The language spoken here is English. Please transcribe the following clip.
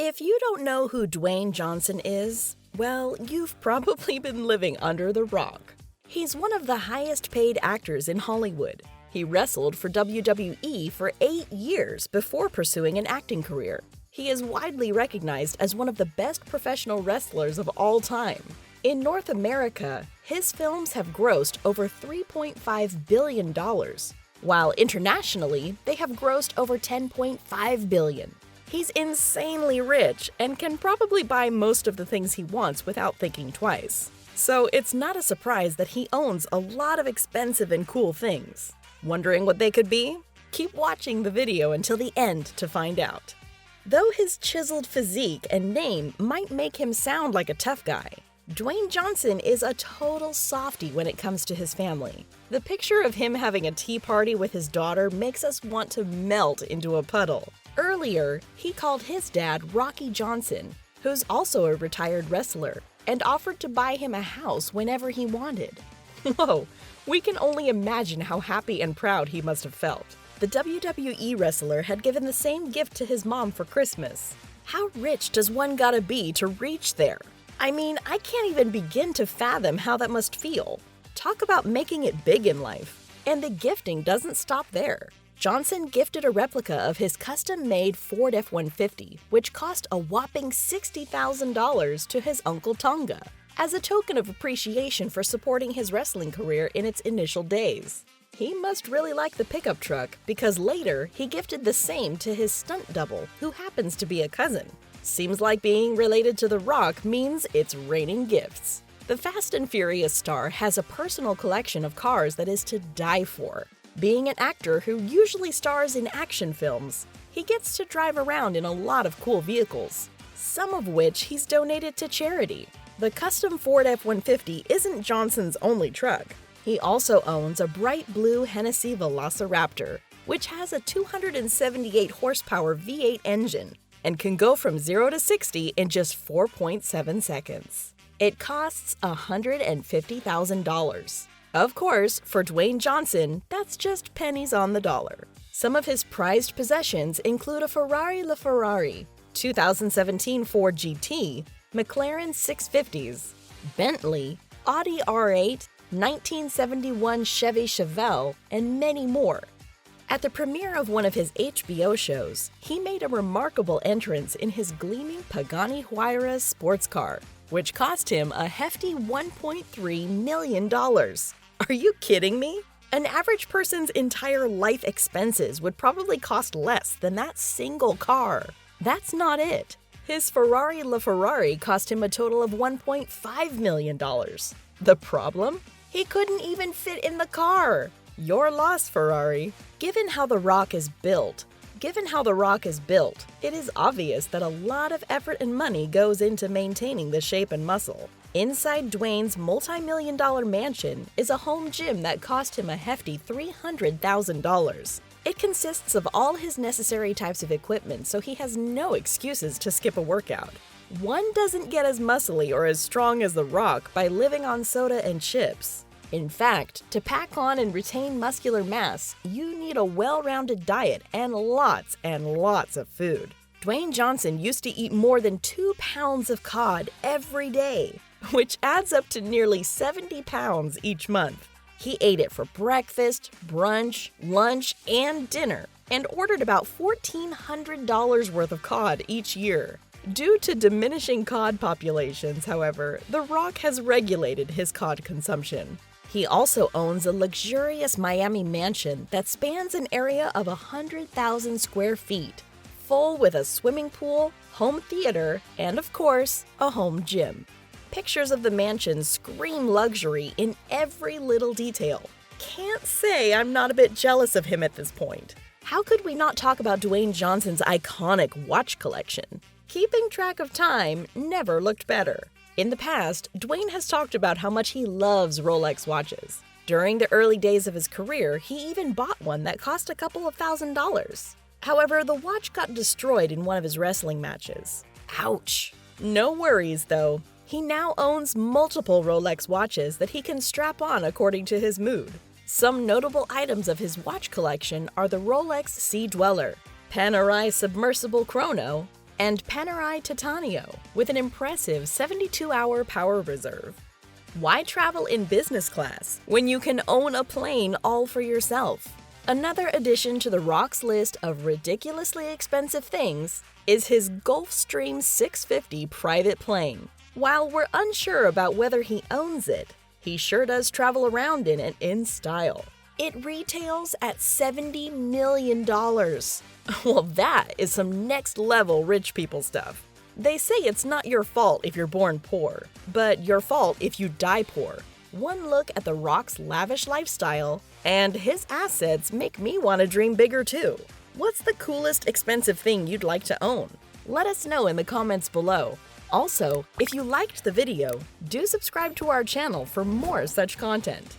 If you don't know who Dwayne Johnson is, well, you've probably been living under the rock. He's one of the highest paid actors in Hollywood. He wrestled for WWE for 8 years before pursuing an acting career. He is widely recognized as one of the best professional wrestlers of all time. In North America, his films have grossed over $3.5 billion, while internationally, they have grossed over $10.5 billion. He's insanely rich and can probably buy most of the things he wants without thinking twice. So it's not a surprise that he owns a lot of expensive and cool things. Wondering what they could be? Keep watching the video until the end to find out. Though his chiseled physique and name might make him sound like a tough guy, Dwayne Johnson is a total softie when it comes to his family. The picture of him having a tea party with his daughter makes us want to melt into a puddle. Earlier, he called his dad Rocky Johnson, who's also a retired wrestler, and offered to buy him a house whenever he wanted. Whoa, we can only imagine how happy and proud he must have felt. The WWE wrestler had given the same gift to his mom for Christmas. How rich does one gotta be to reach there? I mean, I can't even begin to fathom how that must feel. Talk about making it big in life. And the gifting doesn't stop there. Johnson gifted a replica of his custom-made Ford F-150, which cost a whopping $60,000 to his Uncle Tonga, as a token of appreciation for supporting his wrestling career in its initial days. He must really like the pickup truck, because later he gifted the same to his stunt double, who happens to be a cousin. Seems like being related to The Rock means it's raining gifts. The Fast and Furious star has a personal collection of cars that is to die for. Being an actor who usually stars in action films, he gets to drive around in a lot of cool vehicles, some of which he's donated to charity. The custom Ford F-150 isn't Johnson's only truck. He also owns a bright blue Hennessy Velociraptor, which has a 278 horsepower V8 engine and can go from 0 to 60 in just 4.7 seconds. It costs $150,000. Of course, for Dwayne Johnson, that's just pennies on the dollar. Some of his prized possessions include a Ferrari LaFerrari, 2017 Ford GT, McLaren 650s, Bentley, Audi R8, 1971 Chevy Chevelle, and many more. At the premiere of one of his HBO shows, he made a remarkable entrance in his gleaming Pagani Huayra sports car, which cost him a hefty $1.3 million. Are you kidding me? An average person's entire life expenses would probably cost less than that single car. That's not it. His Ferrari LaFerrari cost him a total of $1.5 million. The problem? He couldn't even fit in the car. Your loss, Ferrari. Given how The Rock is built, it is obvious that a lot of effort and money goes into maintaining the shape and muscle. Inside Dwayne's multi-million-dollar mansion is a home gym that cost him a hefty $300,000. It consists of all his necessary types of equipment, so he has no excuses to skip a workout. One doesn't get as muscly or as strong as The Rock by living on soda and chips. In fact, to pack on and retain muscular mass, you need a well-rounded diet and lots of food. Dwayne Johnson used to eat more than 2 pounds of cod every day, which adds up to nearly 70 pounds each month. He ate it for breakfast, brunch, lunch, and dinner, and ordered about $1,400 worth of cod each year. Due to diminishing cod populations, however, The Rock has regulated his cod consumption. He also owns a luxurious Miami mansion that spans an area of 100,000 square feet, full with a swimming pool, home theater, and of course, a home gym. Pictures of the mansion scream luxury in every little detail. Can't say I'm not a bit jealous of him at this point. How could we not talk about Dwayne Johnson's iconic watch collection? Keeping track of time never looked better. In the past, Dwayne has talked about how much he loves Rolex watches. During the early days of his career, he even bought one that cost a couple of $1,000s. However, the watch got destroyed in one of his wrestling matches. Ouch! No worries, though. He now owns multiple Rolex watches that he can strap on according to his mood. Some notable items of his watch collection are the Rolex Sea Dweller, Panerai Submersible Chrono, and Panerai Titanio with an impressive 72-hour power reserve. Why travel in business class when you can own a plane all for yourself? Another addition to The Rock's list of ridiculously expensive things is his Gulfstream 650 private plane. While we're unsure about whether he owns it, he sure does travel around in it in style. It retails at $70 million. Well, that is some next-level rich people stuff. They say it's not your fault if you're born poor, but your fault if you die poor. One look at The Rock's lavish lifestyle, and his assets make me want to dream bigger too. What's the coolest expensive thing you'd like to own? Let us know in the comments below. Also, if you liked the video, do subscribe to our channel for more such content.